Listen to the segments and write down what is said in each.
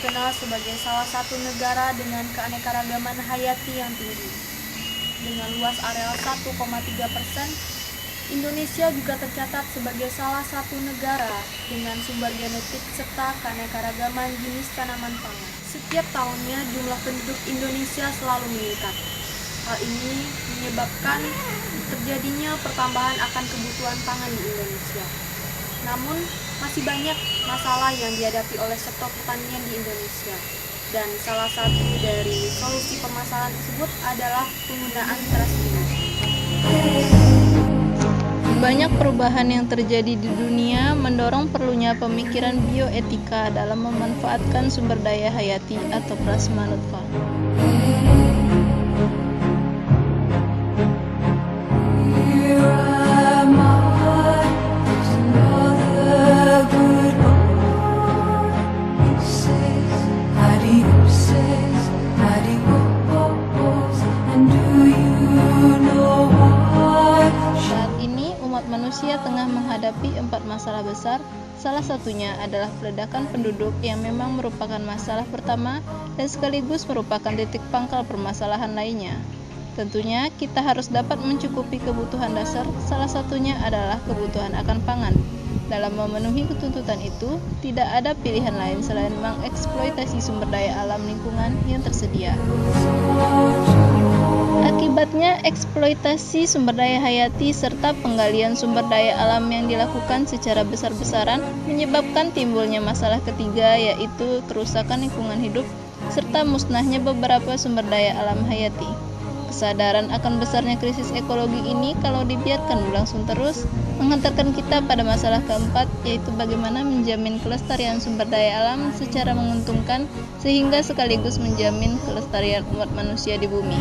dikenal sebagai salah satu negara dengan keanekaragaman hayati yang tinggi. Dengan luas areal 1,3%, Indonesia juga tercatat sebagai salah satu negara dengan sumber genetik serta keanekaragaman jenis tanaman pangan. Setiap tahunnya jumlah penduduk Indonesia selalu meningkat. Hal ini menyebabkan terjadinya pertambahan akan kebutuhan pangan di Indonesia. Namun, masih banyak masalah yang dihadapi oleh sektor pertanian di Indonesia. Dan salah satu dari solusi permasalahan tersebut adalah penggunaan transgenik. Banyak perubahan yang terjadi di dunia mendorong perlunya pemikiran bioetika dalam memanfaatkan sumber daya hayati atau plasma nutfah. Manusia tengah menghadapi 4 masalah besar, salah satunya adalah peledakan penduduk yang memang merupakan masalah pertama dan sekaligus merupakan titik pangkal permasalahan lainnya. Tentunya kita harus dapat mencukupi kebutuhan dasar, salah satunya adalah kebutuhan akan pangan. Dalam memenuhi tuntutan itu, tidak ada pilihan lain selain mengeksploitasi sumber daya alam lingkungan yang tersedia. Akibatnya, eksploitasi sumber daya hayati serta penggalian sumber daya alam yang dilakukan secara besar-besaran menyebabkan timbulnya masalah ketiga, yaitu kerusakan lingkungan hidup serta musnahnya beberapa sumber daya alam hayati. Kesadaran akan besarnya krisis ekologi ini kalau dibiarkan berlangsung terus menghantarkan kita pada masalah keempat, yaitu bagaimana menjamin kelestarian sumber daya alam secara menguntungkan sehingga sekaligus menjamin kelestarian umat manusia di bumi.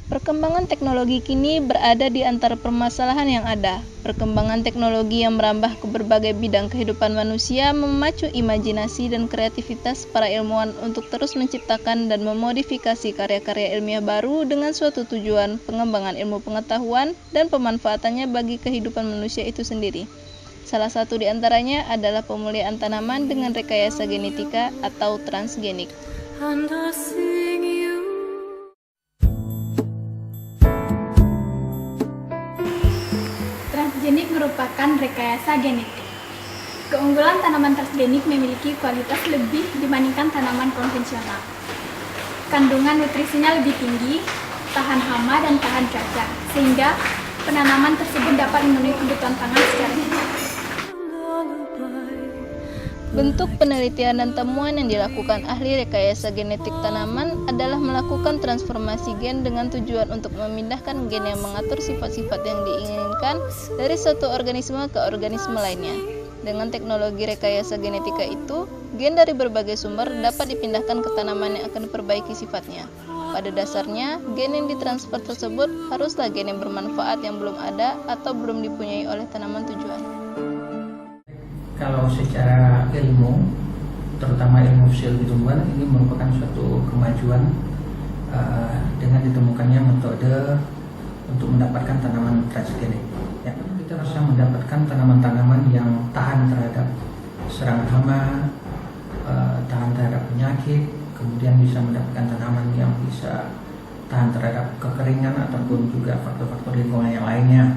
Perkembangan teknologi kini berada di antara permasalahan yang ada. Perkembangan teknologi yang merambah ke berbagai bidang kehidupan manusia memacu imajinasi dan kreativitas para ilmuwan untuk terus menciptakan dan memodifikasi karya-karya ilmiah baru dengan suatu tujuan pengembangan ilmu pengetahuan dan pemanfaatannya bagi kehidupan manusia itu sendiri. Salah satu di antaranya adalah pemulihan tanaman dengan rekayasa genetika atau transgenik. Transgenik merupakan rekayasa genetik. Keunggulan tanaman transgenik memiliki kualitas lebih dibandingkan tanaman konvensional. Kandungan nutrisinya lebih tinggi, tahan hama dan tahan cuaca, sehingga penanaman tersebut dapat memenuhi kebutuhan pangan secara cepat. Bentuk penelitian dan temuan yang dilakukan ahli rekayasa genetik tanaman adalah melakukan transformasi gen dengan tujuan untuk memindahkan gen yang mengatur sifat-sifat yang diinginkan dari satu organisme ke organisme lainnya. Dengan teknologi rekayasa genetika itu, gen dari berbagai sumber dapat dipindahkan ke tanaman yang akan diperbaiki sifatnya. Pada dasarnya, gen yang ditransfer tersebut haruslah gen yang bermanfaat yang belum ada atau belum dipunyai oleh tanaman tujuan. Kalau secara ilmu, terutama ilmu fisiologi tumbuhan, ini merupakan suatu kemajuan dengan ditemukannya metode untuk mendapatkan tanaman transgenik. Ya, kita bisa mendapatkan tanaman-tanaman yang tahan terhadap serangan hama, tahan terhadap penyakit, kemudian bisa mendapatkan tanaman yang bisa tahan terhadap kekeringan ataupun juga faktor-faktor lingkungan yang lainnya.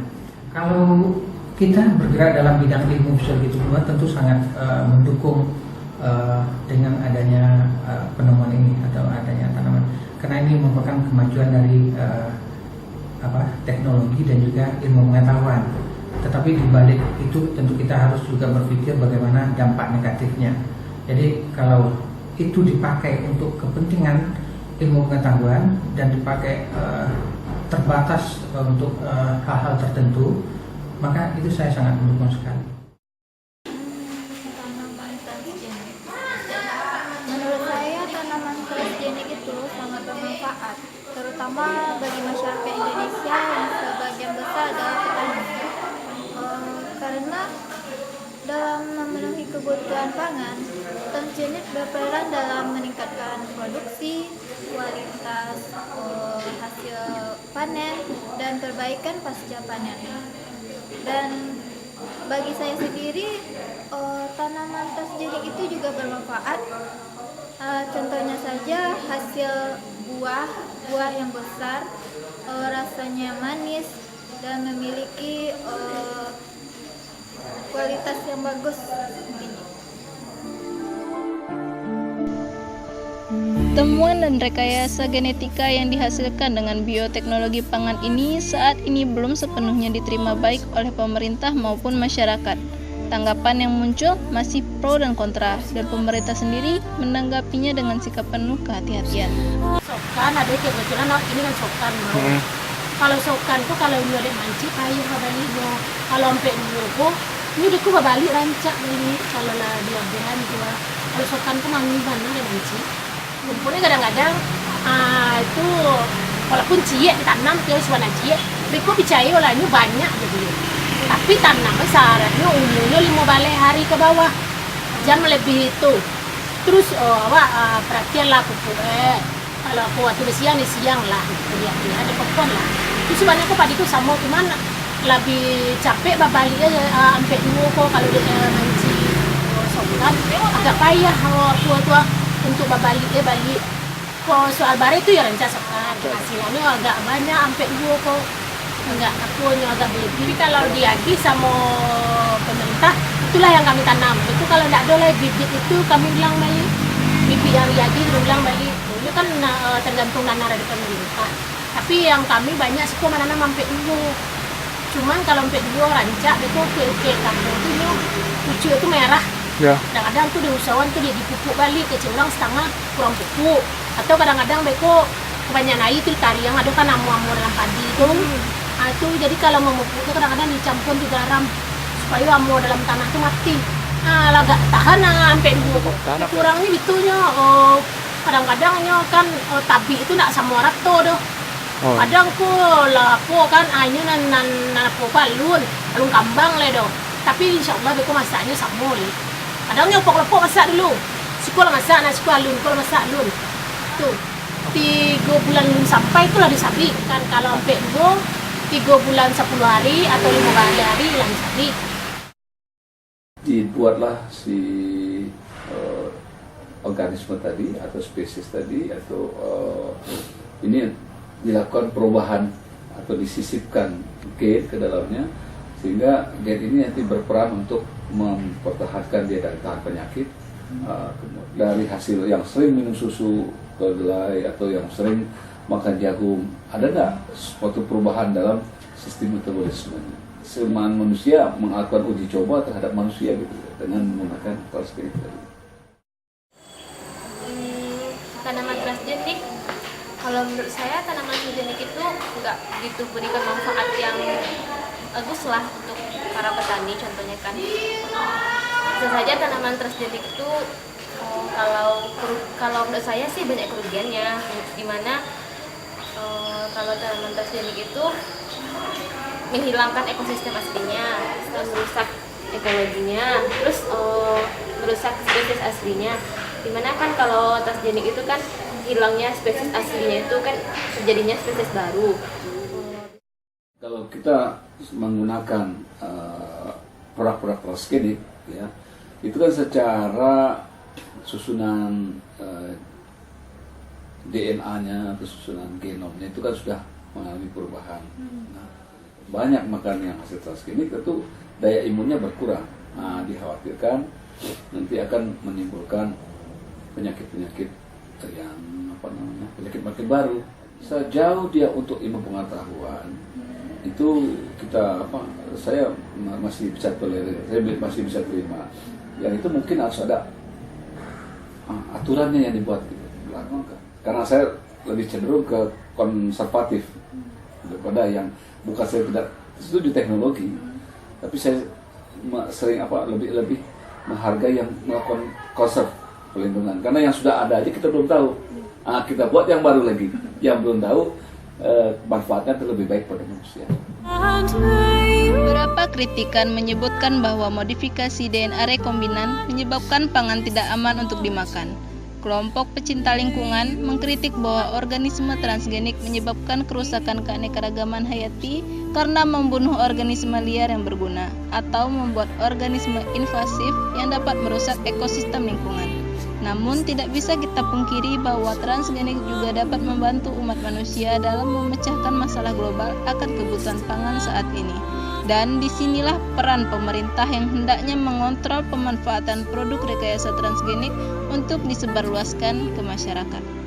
Kalau kita bergerak dalam bidang ilmu fisiologi tumbuhan tentu sangat mendukung dengan adanya penemuan ini atau adanya tanaman, karena ini merupakan kemajuan dari teknologi dan juga ilmu pengetahuan. Tetapi di balik itu tentu kita harus juga berpikir bagaimana dampak negatifnya. Jadi kalau itu dipakai untuk kepentingan ilmu pengetahuan dan dipakai terbatas untuk hal-hal tertentu, maka itu saya sangat mendukung sekali. Tanaman transgenik. Menurut saya tanaman transgenik itu sangat bermanfaat, terutama bagi masyarakat Indonesia yang sebagian besar adalah petani. Karena dalam memenuhi kebutuhan pangan, transgenik berperan dalam meningkatkan produksi, kualitas hasil panen, dan perbaikan pasca panen. Dan Bagi saya sendiri, tanaman transgenik itu juga bermanfaat. Contohnya saja hasil buah yang besar, rasanya manis dan memiliki kualitas yang bagus. Temuan dan rekayasa genetika yang dihasilkan dengan bioteknologi pangan ini saat ini belum sepenuhnya diterima baik oleh pemerintah maupun masyarakat. Tanggapan yang muncul masih pro dan kontra, dan pemerintah sendiri menanggapinya dengan sikap penuh kehati-hatian. Sokan ada kebetulan ini kan sokan bro. Kalau sokan tuh kalau dia ada mancing air balik bro. Kalau sampai dulu ini dia ku balik rancak beli kalau lah dia beran juga. Kalau sokan tuh mangi mana ada mancing. Kumpulnya kadang-kadang itu walaupun cie ditanam dia suara cie, beko percaya olahnya banyak jadi. Tapi tanamnya sarannya umurnya 5 balai hari ke bawah, jangan lebih itu. Terus perhatianlah pupuk. Kalau aku waktu siang lah, lihat ada pokok lah. Terus sebenarnya aku padi itu sama, cuman lebih capek balik aja sampai dulu kok kalau dia mancing sokan agak payah tua untuk balik kok soal bare itu ya rencana sokan hasilnya agak banyak sampai dulu kok enggak aku agak lebih. Kalau diagi sama pemerintah itulah yang kami tanam itu. Kalau tidak ada bibit itu kami bilang balik bibit yang diagi bilang balik itu kan tergantung dana dari pemerintah. Tapi yang kami banyak sih kok menanam sampai dulu. Cuman kalau sampai dulu rancak itu ke kampung itu pucuk itu merah. Ya. Kadang-kadang tuh di usahawan tuh dia dipupuk balik ke curang setengah kurang pupuk. Atau kadang-kadang beko kebanyakan air itu tari yang ada kan amu-amu dalam padi itu. Itu jadi kalau mau pupuk itu kadang-kadang dicampur di garam supaya amu dalam tanah itu mati. Agak tahan sampai dulu. Kurangnya itunya kadang-kadangnya kan tabi itu nak sama rato doh. Kadang ko lapo kan ini nan po palun kambang le doh. Tapi insyaallah beko masaknya sama le. Kadangnya pokok-pokok masak dulu. Sekolah masak, nak sekolah lun, sekolah masak lun. Tuh, 3 bulan sampai itulah disabik kan. Kalau sampai 3 bulan 10 hari atau 5 hari lah disabik. Dibuatlah si organisme tadi atau spesies tadi atau ini dilakukan perubahan atau disisipkan gen ke dalamnya sehingga gen ini nanti berperan untuk mempertahankan dia dari tahan penyakit. Dari hasil yang sering minum susu kedelai atau yang sering makan jagung, ada nggak suatu perubahan dalam sistem metabolisme? Seman manusia melakukan uji coba terhadap manusia gitu dengan menggunakan transgenik tadi. Tanaman transgenik, kalau menurut saya tanaman transgenik itu nggak gitu berikan manfaat yang bagus lah untuk para petani. Contohnya kan bisa saja tanaman transgenik itu kalau menurut saya sih banyak kerugiannya, dimana kalau tanaman transgenik itu menghilangkan ekosistem aslinya, merusak ekologinya, terus merusak spesies aslinya. Dimana kan kalau transgenik itu kan hilangnya spesies aslinya itu kan terjadinya spesies baru. Kalau kita menggunakan produk-produk transgenik, ya, itu kan secara susunan DNA-nya atau susunan genomnya itu kan sudah mengalami perubahan. Nah, banyak makan yang hasil transgenik itu daya imunnya berkurang. Nah, dikhawatirkan nanti akan menimbulkan penyakit-penyakit yang penyakit baru. Sejauh dia untuk ilmu pengetahuan itu saya masih bisa tolerir, saya masih bisa terima. Yang itu mungkin harus ada aturannya yang dibuat gitu. Karena saya lebih cenderung ke konservatif daripada yang bukan saya tidak setuju teknologi, tapi saya sering lebih menghargai yang melakukan konserv pelindungan. Karena yang sudah ada aja kita belum tahu. Kita buat yang baru lagi, yang belum tahu manfaatnya terlebih baik pada manusia. Beberapa kritikan menyebutkan bahwa modifikasi DNA rekombinan menyebabkan pangan tidak aman untuk dimakan. Kelompok pecinta lingkungan mengkritik bahwa organisme transgenik menyebabkan kerusakan keanekaragaman hayati karena membunuh organisme liar yang berguna atau membuat organisme invasif yang dapat merusak ekosistem lingkungan. Namun tidak bisa kita pungkiri bahwa transgenik juga dapat membantu umat manusia dalam memecahkan masalah global akan kebutuhan pangan saat ini. Dan disinilah peran pemerintah yang hendaknya mengontrol pemanfaatan produk rekayasa transgenik untuk disebarluaskan ke masyarakat.